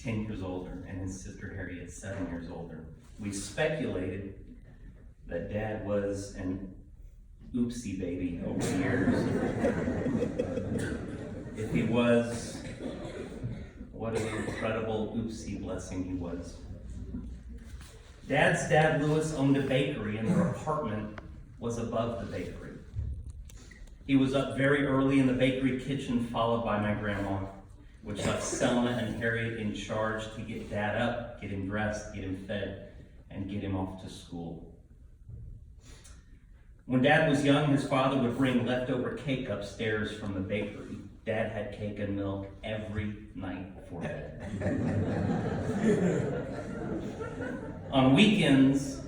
10 years older, and his sister Harriet 7 years older. We speculated that Dad was an oopsie baby over the years. If he was, what an incredible oopsie blessing he was. Dad's dad, Louis, owned a bakery, and their apartment was above the bakery. He was up very early in the bakery kitchen, followed by my grandma, which left Selma and Harriet in charge to get Dad up, get him dressed, get him fed, and get him off to school. When Dad was young, his father would bring leftover cake upstairs from the bakery. Dad had cake and milk every night before bed. On weekends,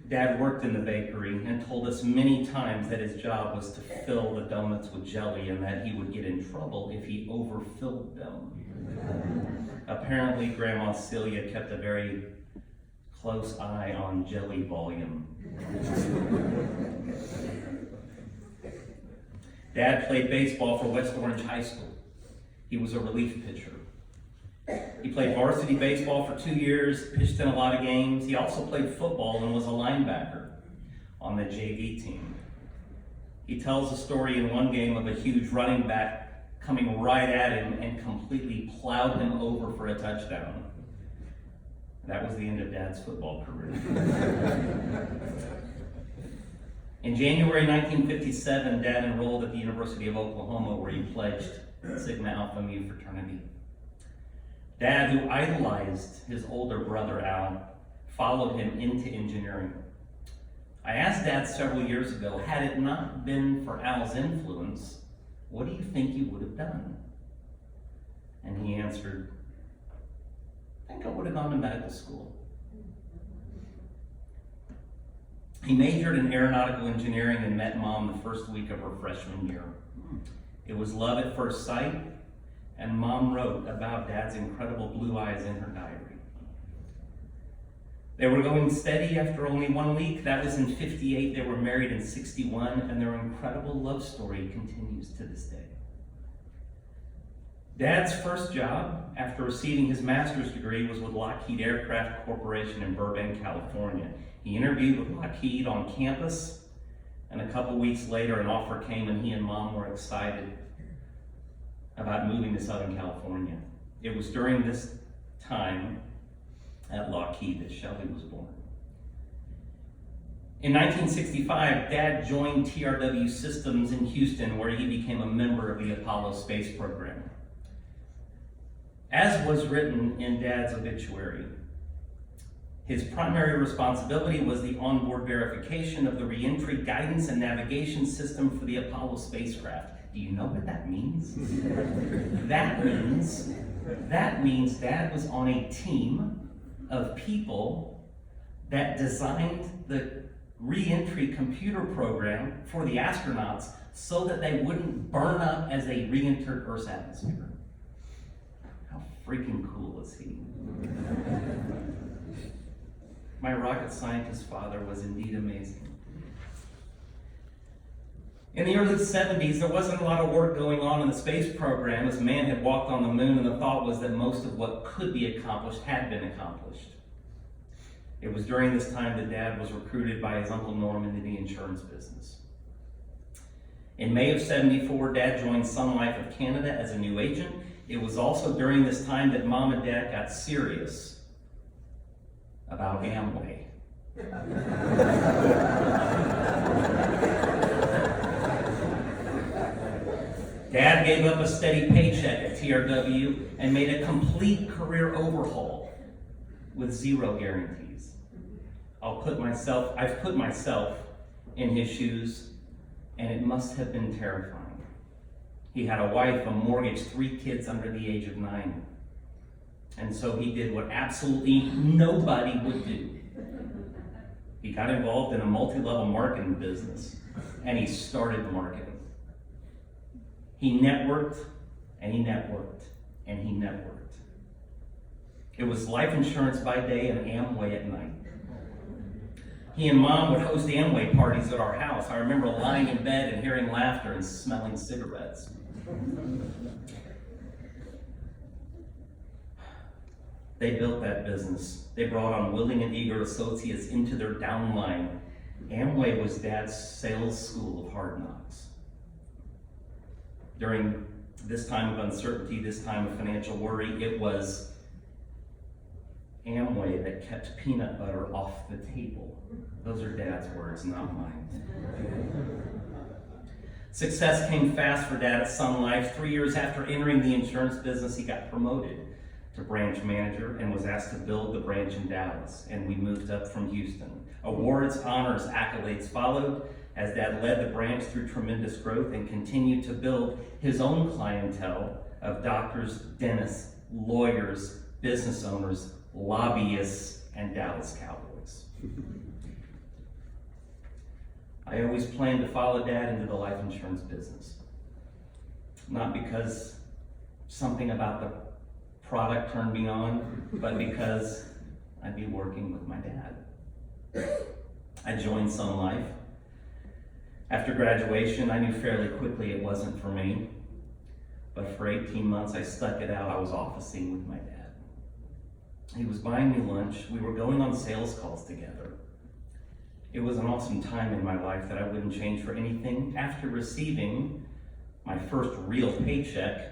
Dad worked in the bakery and told us many times that his job was to fill the donuts with jelly and that he would get in trouble if he overfilled them. Apparently, Grandma Celia kept a very close eye on jelly volume. Dad played baseball for West Orange High School. He was a relief pitcher. He played varsity baseball for 2 years, pitched in a lot of games. He also played football and was a linebacker on the JV team. He tells a story in one game of a huge running back coming right at him and completely plowed him over for a touchdown. That was the end of Dad's football career. In January 1957, Dad enrolled at the University of Oklahoma, where he pledged Sigma Alpha Mu fraternity. Dad, who idolized his older brother Al, followed him into engineering. I asked Dad several years ago, had it not been for Al's influence, what do you think you would have done? And he answered, I think I would have gone to medical school. He majored in aeronautical engineering and met Mom the first week of her freshman year. It was love at first sight, and Mom wrote about Dad's incredible blue eyes in her diary. They were going steady after only 1 week. That was in 58. They were married in 61, and their incredible love story continues to this day. Dad's first job after receiving his master's degree was with Lockheed Aircraft Corporation in Burbank, California. He interviewed with Lockheed on campus, and a couple weeks later an offer came, and he and Mom were excited about moving to Southern California. It was during this time at Lockheed that Shelby was born. In 1965, Dad joined TRW Systems in Houston, where he became a member of the Apollo space program. As was written in Dad's obituary, his primary responsibility was the onboard verification of the reentry guidance and navigation system for the Apollo spacecraft. Do you know what that means? That means Dad was on a team of people that designed the reentry computer program for the astronauts so that they wouldn't burn up as they re-entered Earth's atmosphere. How freaking cool is he? My rocket scientist father was indeed amazing. In the early 70s, there wasn't a lot of work going on in the space program as man had walked on the moon, and the thought was that most of what could be accomplished had been accomplished. It was during this time that Dad was recruited by his Uncle Norm into the insurance business. In May of 74, Dad joined Sun Life of Canada as a new agent. It was also during this time that Mom and Dad got serious about Amway. Dad gave up a steady paycheck at TRW and made a complete career overhaul with zero guarantees. I've put myself in his shoes, and it must have been terrifying. He had a wife, a mortgage, 3 kids under the age of 9. And so he did what absolutely nobody would do. He got involved in a multi-level marketing business, and he started marketing. He networked, and he networked, and he networked. It was life insurance by day and Amway at night. He and Mom would host Amway parties at our house. I remember lying in bed and hearing laughter and smelling cigarettes. They built that business. They brought on willing and eager associates into their downline. Amway was Dad's sales school of hard knocks. During this time of uncertainty, this time of financial worry, it was Amway that kept peanut butter off the table. Those are Dad's words, not mine. Success came fast for Dad at Sun Life. 3 years after entering the insurance business, he got promoted to branch manager and was asked to build the branch in Dallas, and we moved up from Houston. Awards, honors, accolades followed as Dad led the branch through tremendous growth and continued to build his own clientele of doctors, dentists, lawyers, business owners, lobbyists, and Dallas Cowboys. I always planned to follow Dad into the life insurance business. Not because something about the product turned me on, but because I'd be working with my dad. I joined Sun Life. After graduation, I knew fairly quickly it wasn't for me, but for 18 months I stuck it out. I was officing with my dad. He was buying me lunch. We were going on sales calls together. It was an awesome time in my life that I wouldn't change for anything. After receiving my first real paycheck,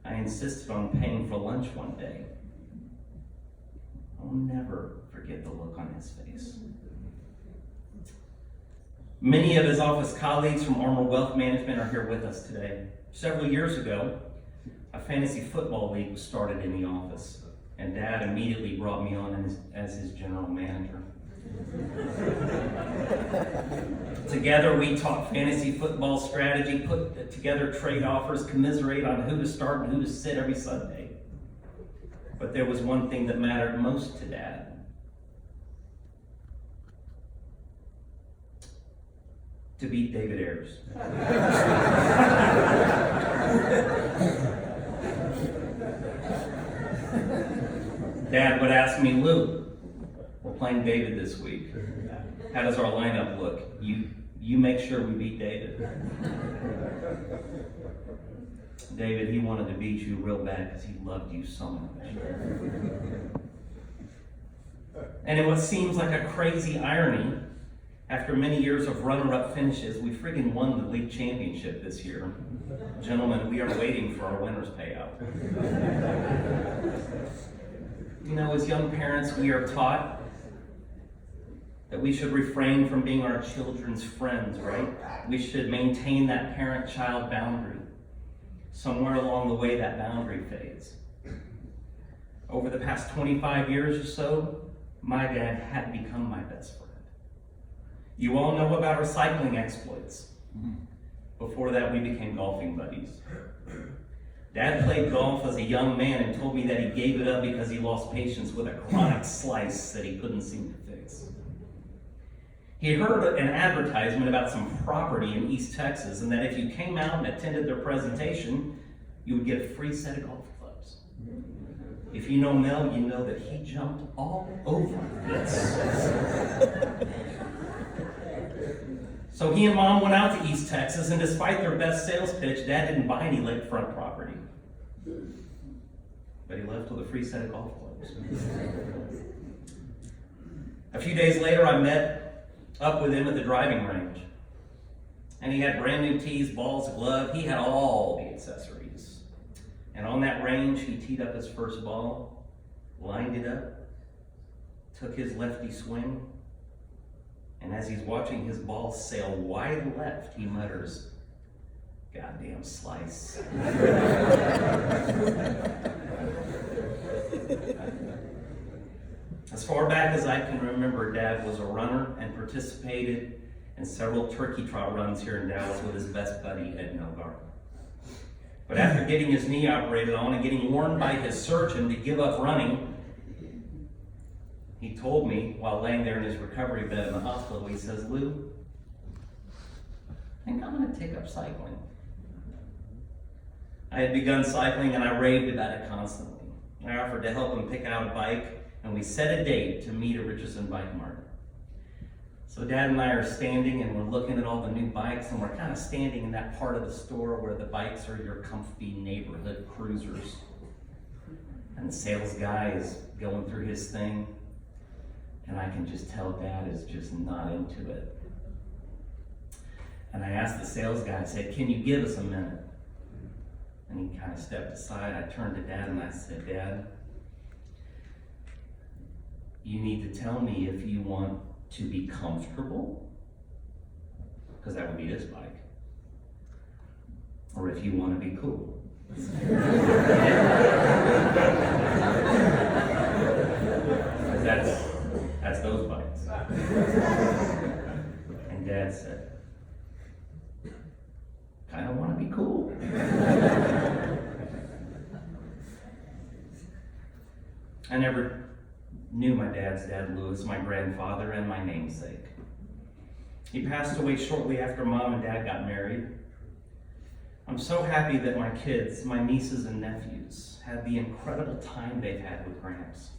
I insisted on paying for lunch one day. I'll never forget the look on his face. Many of his office colleagues from Armor Wealth Management are here with us today. Several years ago, a fantasy football league was started in the office, and Dad immediately brought me on as his general manager. Together we talk fantasy football strategy, put together trade offers, commiserate on who to start and who to sit every Sunday. But there was one thing that mattered most to Dad. To beat David Ayers. Dad would ask me, Lou, we're playing David this week. How does our lineup look? You make sure we beat David. David, he wanted to beat you real bad because he loved you so much. And in what seems like a crazy irony, after many years of runner-up finishes, we friggin' won the league championship this year. Gentlemen, we are waiting for our winner's payout. You know, as young parents, we are taught that we should refrain from being our children's friends, right? We should maintain that parent-child boundary. Somewhere along the way, that boundary fades. Over the past 25 years or so, my dad had become my best friend. You all know about our cycling exploits. Before that, we became golfing buddies. Dad played golf as a young man and told me that he gave it up because he lost patience with a chronic slice that he couldn't seem to fix. He heard an advertisement about some property in East Texas, and that if you came out and attended their presentation, you would get a free set of golf clubs. If you know Mel, you know that he jumped all over this. So he and Mom went out to East Texas, and despite their best sales pitch, Dad didn't buy any lakefront property. But he left with a free set of golf clubs. A few days later, I met up with him at the driving range. And he had brand new tees, balls, a glove. He had all the accessories. And on that range, he teed up his first ball, lined it up, took his lefty swing, and as he's watching his ball sail wide left, he mutters, "Goddamn slice." As far back as I can remember, Dad was a runner and participated in several turkey trot runs here in Dallas with his best buddy, Ed Melgar. But after getting his knee operated on and getting warned by his surgeon to give up running, he told me while laying there in his recovery bed in the hospital, he says, "Lou, I think I'm going to take up cycling." I had begun cycling and I raved about it constantly. I offered to help him pick out a bike, and we set a date to meet at Richardson Bike Mart. So Dad and I are standing and we're looking at all the new bikes, and we're kind of standing in that part of the store where the bikes are your comfy neighborhood cruisers. And the sales guy is going through his thing, and I can just tell Dad is just not into it. And I asked the sales guy, I said, "Can you give us a minute?" And he kind of stepped aside. I turned to Dad and I said, "Dad, you need to tell me if you want to be comfortable, because that would be this bike, or if you want to be cool." Because that's those bikes. And Dad said, "Kind of want to be cool." I never knew my dad's dad, Louis, my grandfather, and my namesake. He passed away shortly after Mom and Dad got married. I'm so happy that my kids, my nieces and nephews, had the incredible time they've had with Gramps.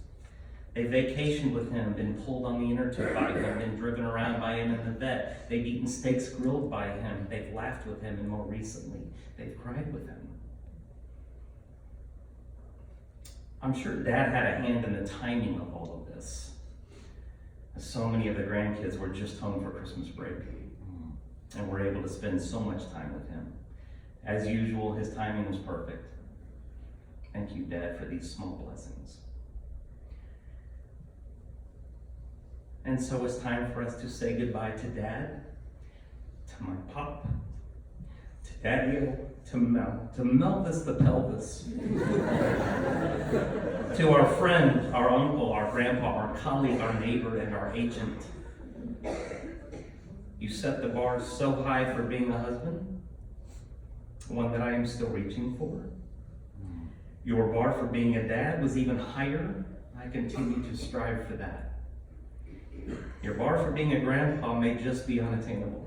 They vacationed with him, been pulled on the inner tube by him, been driven around by him in the vet. They've eaten steaks grilled by him. They've laughed with him, and more recently, they've cried with him. I'm sure Dad had a hand in the timing of all of this. So many of the grandkids were just home for Christmas break, and were able to spend so much time with him. As usual, his timing was perfect. Thank you, Dad, for these small blessings. And so it's time for us to say goodbye to Dad, to my pop, to Daddy, to Melvis the pelvis, to our friend, our uncle, our grandpa, our colleague, our neighbor, and our agent. You set the bar so high for being a husband, one that I am still reaching for. Your bar for being a dad was even higher. I continue to strive for that. Your bar for being a grandpa may just be unattainable.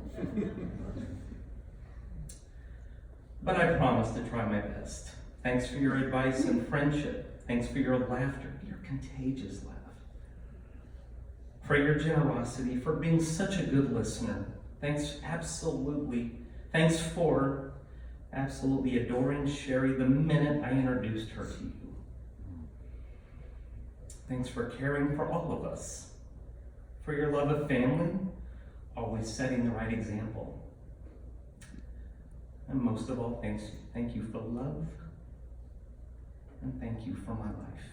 But I promise to try my best. Thanks for your advice and friendship. Thanks for your laughter, your contagious laugh. For your generosity, for being such a good listener. Thanks for absolutely adoring Sherry the minute I introduced her to you. Thanks for caring for all of us. For your love of family, always setting the right example. And most of all, thank you for love, and thank you for my life.